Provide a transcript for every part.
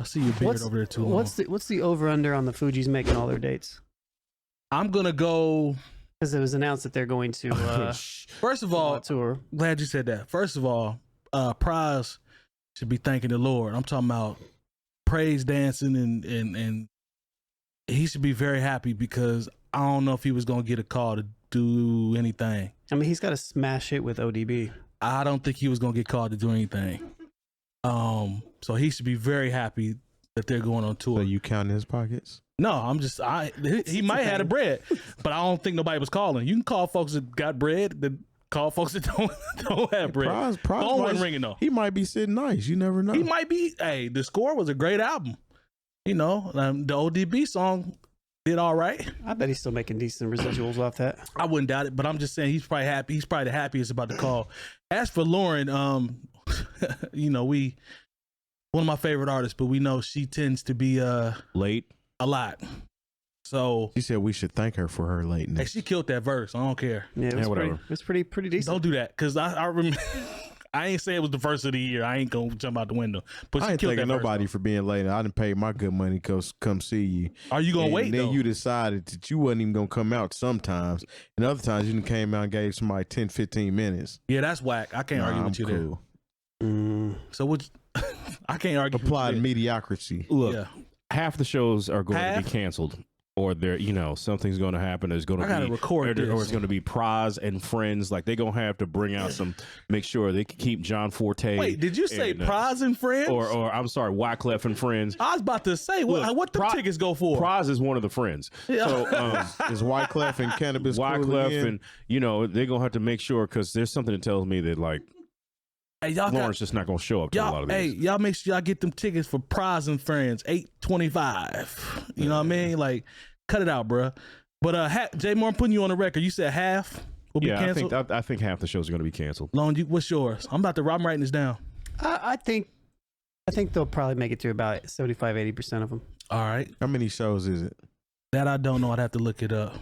see your beard over there too long. What's the over under on the Fugees making all their dates? I'm gonna go because it was announced that they're going to. First of all, tour. Glad you said that. First of all, Prize should be thanking the Lord. I'm talking about praise dancing and he should be very happy because I don't know if he was gonna get a call to do anything. I mean, he's got a smash hit with ODB. I don't think he was gonna get called to do anything. So he should be very happy that they're going on tour. So you counting his pockets? No, he might have had a bread, but I don't think nobody was calling. You can call folks that got bread, that call folks that don't have bread. Phone wasn't ringing though. He might be sitting nice. You never know. He might be. Hey, The Score was a great album. You know, the ODB song did all right. I bet he's still making decent residuals off that. I wouldn't doubt it, but I'm just saying he's probably happy. He's probably the happiest about the call. As for Lauren, you know, one of my favorite artists, but we know she tends to be late a lot. So she said we should thank her for her lateness. Hey, she killed that verse. I don't care. Yeah, it was pretty decent. Don't do that because I remember. I ain't say it was the first of the year. I ain't gonna jump out the window. But I ain't thanking nobody for being late. I didn't pay my good money to come see you. Are you gonna wait? And then though? You decided that you wasn't even gonna come out sometimes, and other times you came out and gave somebody 10, 15 minutes. Yeah, that's whack. I can't argue with you cool. there. So what? I can't argue. Applied mediocrity. Look, half the shows are going to be canceled. Or there, you know, something's going to happen. There's going to be, I gotta record this. Or it's going to be Praz and friends. Like they're going to have to bring out make sure they can keep John Forte. Wait, did you say Praz and friends? Or I'm sorry, 𝗏𝗏 and friends. I was about to say, what the tickets go for? Praz is one of the friends. Yeah. So is 𝗏𝗏 and Cannabis 𝗏𝗏 and you know they're going to have to make sure because there's something that tells me that like. Hey, Lauren's just not gonna show up to a lot of these. Hey, y'all make sure y'all get them tickets for Praz and Friends, $8.25. You know what I mean? Like, cut it out, bro. But Jay Moore, I'm putting you on the record. You said half will be canceled. I think half the shows are gonna be canceled. Long, what's yours? I'm writing this down. I think they'll probably make it through about 75-80% of them. All right. How many shows is it? That I don't know. I'd have to look it up.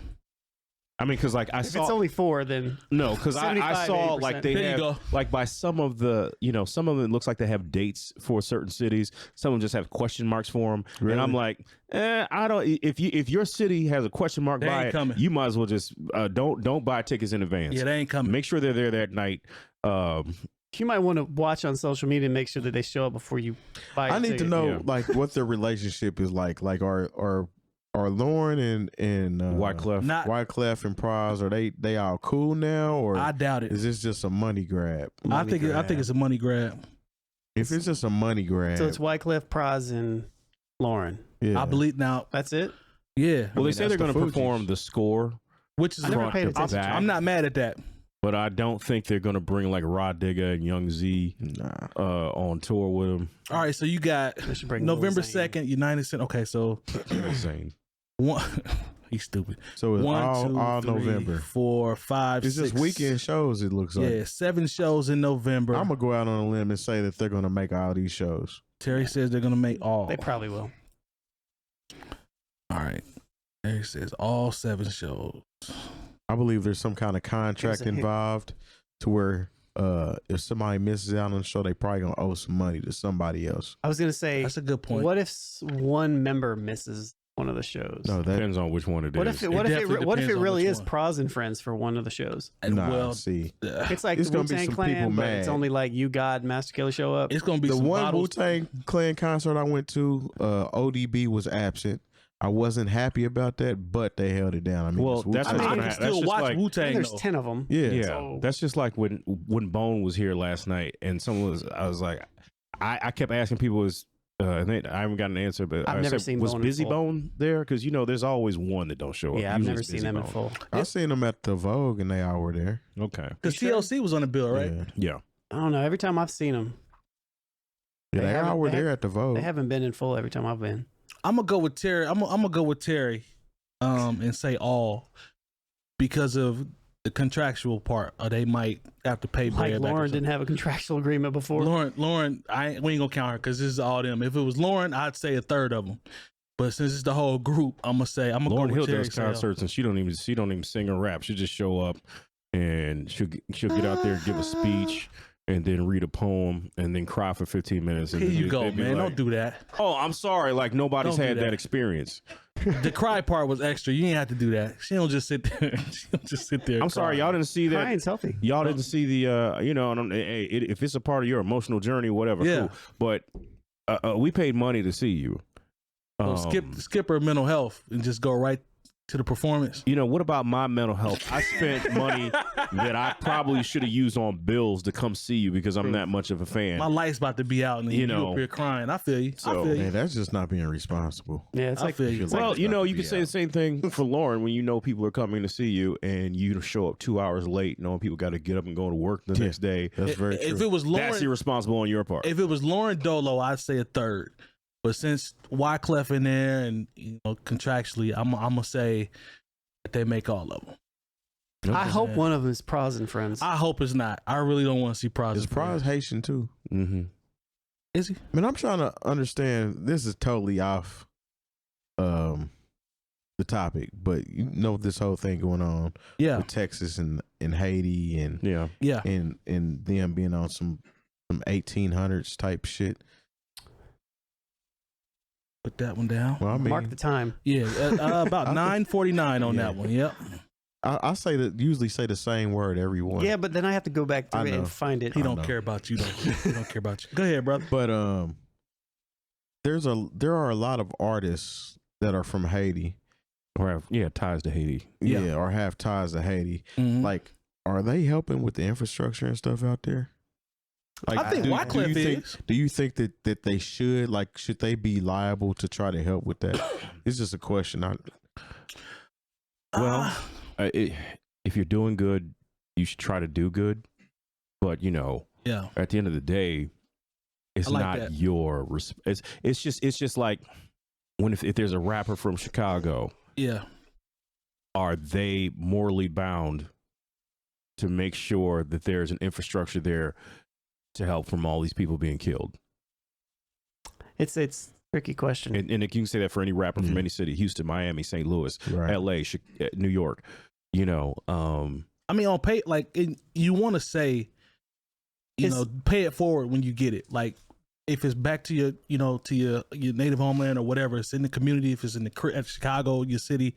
I mean, because like if it's only 4, then no, because I saw 80%. Like they there have, you go. like by some of the, you know, some of them it looks like they have dates for certain cities. Some of them just have question marks for them, and I'm like, I don't. If your city has a question mark by it, you might as well just don't buy tickets in advance. Yeah, they ain't coming. Make sure they're there that night. You might want to watch on social media and make sure that they show up before you buy. I need to know like what their relationship is like. Like are Lauren and 𝗏𝗏 and Praz, are they all cool now, or I doubt it. Is this just a money grab? I think it's a money grab. If it's just a money grab, so it's 𝗏𝗏, Praz, and Lauren. Yeah, I believe now. That's it. Yeah. Well, they say they're going to perform The Score, which is I'm not mad at that. But I don't think they're going to bring like 𝗏𝗏 and Young Z on tour with them. All right, so you got November 2nd, United Center. Okay, so insane. He's stupid. So it's 1, 2, all 3, November. 4, 5, it's 6. Just weekend shows. It looks like 7 shows in November. I'm gonna go out on a limb and say that they're gonna make all these shows. Terry says they're gonna make all. They probably will. All right. Terry says all 7 shows. I believe there's some kind of contract involved to where if somebody misses out on the show, they probably gonna owe some money to somebody else. I was gonna say that's a good point. What if one member misses one of the shows? No, that depends on which one it is. What if it really is Praz and Friends for one of the shows? See, it's like it's the gonna be Wu-Tang some Clan, people but mad. It's only like you, God, Master Killer show up. It's gonna be the some one Wu-Tang Clan concert I went to. ODB was absent. I wasn't happy about that, but they held it down. I mean, well, that's I can still watch Wu-Tang. There's 10 of them. Yeah. So. That's just like when Bone was here last night, and I was like, I kept asking people, I haven't got an answer, but I've never seen was Bone Busy in full. Bone there? Because you know, there's always one that don't show up. Yeah, I've never seen them in full. I seen them at the Vogue, and they all were there. Okay, because TLC was on the bill, right? Yeah. I don't know. Every time I've seen them, they all were there at the Vogue. They haven't been in full every time I've been. I'm gonna go with Terry. I'm gonna go with Terry, and say all because of the contractual part. Or they might have to pay. Like Lauren didn't have a contractual agreement before. Lauren, we ain't gonna count her because this is all them. If it was Lauren, I'd say a third of them. But since it's the whole group, I'm gonna Lauren go Hill with Terry does concerts and she don't even sing or rap. She just show up and she'll get out there and give a speech. and then read a poem and then cry for 15 minutes. And Here you go, man. Don't do that. Oh, I'm sorry. Like nobody's had that experience. The cry part was extra. You ain't have to do that. She don't just sit there. She don't just sit there. I'm sorry, y'all didn't see that. Crying's healthy. Y'all didn't see the, if it's a part of your emotional journey, whatever. Yeah. Cool. But we paid money to see you. Skip her mental health and just go right to the performance. You know, what about my mental health? I spent money that I probably should have used on bills to come see you because I'm that much of a fan. My life's about to be out and you up here crying. I feel you. So, man, that's just not being responsible. Yeah, it's like, well, you can say the same thing for Lauren when you know people are coming to see you and you show up 2 hours late, knowing people got to get up and go to work the next day. That's very true. If it was Lauren, that's irresponsible on your part. If it was Lauren Dolo, I'd say a third. But since 𝗲𝗡 in there and contractually, I'm gonna say that they make all of them. Okay. I hope one of them is 𝗏𝗏s and Friends. I hope it's not. I really don't want to see 𝗏𝗏s. Is 𝗏𝗏s Haitian too? Mm-hmm. Is he? I mean, I'm trying to understand. This is totally off the topic, but you know this whole thing going on with Texas and Haiti and and them being on some 1800s type shit. Put that one down. Well, I mean, mark the time. Yeah, about 9:49 on that one. Yep. I say that usually say the same word every one. Yeah, but then I have to go back through it and find it. He don't care about you. He don't care about you. Go ahead, brother. But there are a lot of artists that are from Haiti or have ties to Haiti. Yeah, or have ties to Haiti. Mm-hmm. Like, are they helping with the infrastructure and stuff out there? Like, I think 𝗲𝗡 is. Do you think that they should they be liable to try to help with that? It's just a question. If you're doing good, you should try to do good. But at the end of the day, it's not your. It's just like when if there's a rapper from Chicago, are they morally bound to make sure that there's an infrastructure there to help from all these people being killed? It's a tricky question. And you can say that for any rapper from any city: Houston, Miami, St. Louis, LA, New York. I mean, on pay, like you want to say, pay it forward when you get it. Like if it's back to your, to your native homeland or whatever, it's in the community. If it's in at Chicago, your city,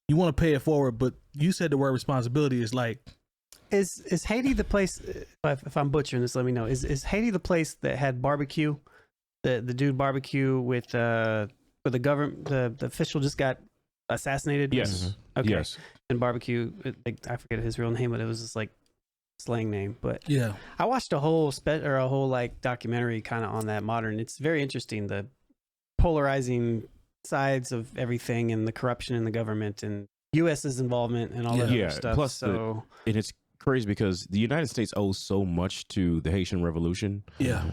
you want to pay it forward. But you said the word responsibility is like. Is Haiti the place? If I'm butchering this, let me know. Is Haiti the place that had barbecue? The dude barbecue with the government. The official just got assassinated. Yes. Okay. Yes. And barbecue. I forget his real name, but it was just like slang name. But I watched a whole documentary kind of on that modern. It's very interesting. The polarizing sides of everything and the corruption in the government and U.S.'s involvement and all that other stuff. Plus, and it's crazy because the United States owes so much to the Haitian Revolution. Yeah.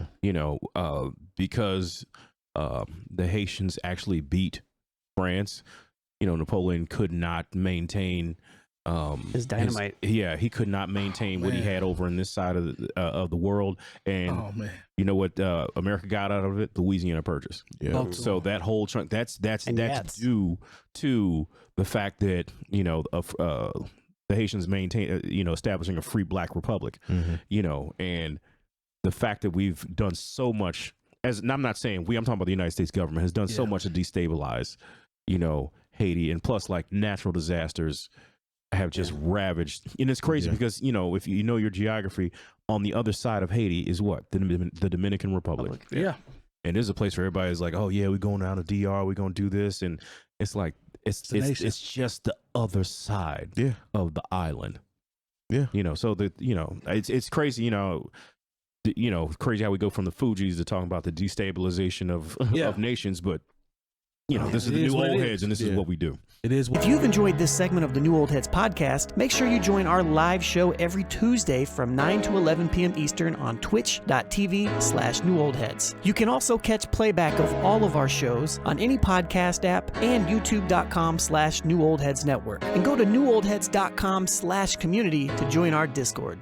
Because the Haitians actually beat France. Napoleon could not maintain his dynamite. He could not maintain what he had over in this side of the world. And you know what America got out of it? Louisiana Purchase. Yeah. So that whole chunk that's due to the fact that the Haitians maintain establishing a free Black republic. And the fact that we've done so much and I'm not saying I'm talking about the United States government has done so much to destabilize Haiti, and plus like natural disasters have just ravaged. And it's crazy because if you know your geography, on the other side of Haiti is what? The Dominican Republic. Yeah. And there's a place where everybody's like, oh yeah, we're going down to DR, we're gonna do this, and it's like it's just the other side of the island. Yeah. So it's crazy, crazy how we go from the Fugees to talking about the destabilization of nations, but this is the new old heads, and this is what we do. It is. If you've enjoyed this segment of the New Old Heads podcast, make sure you join our live show every Tuesday from 9 to 11 p.m. Eastern on twitch.tv/newoldheads. You can also catch playback of all of our shows on any podcast app and youtube.com/newoldheads network. And go to newoldheads.com/community to join our Discord.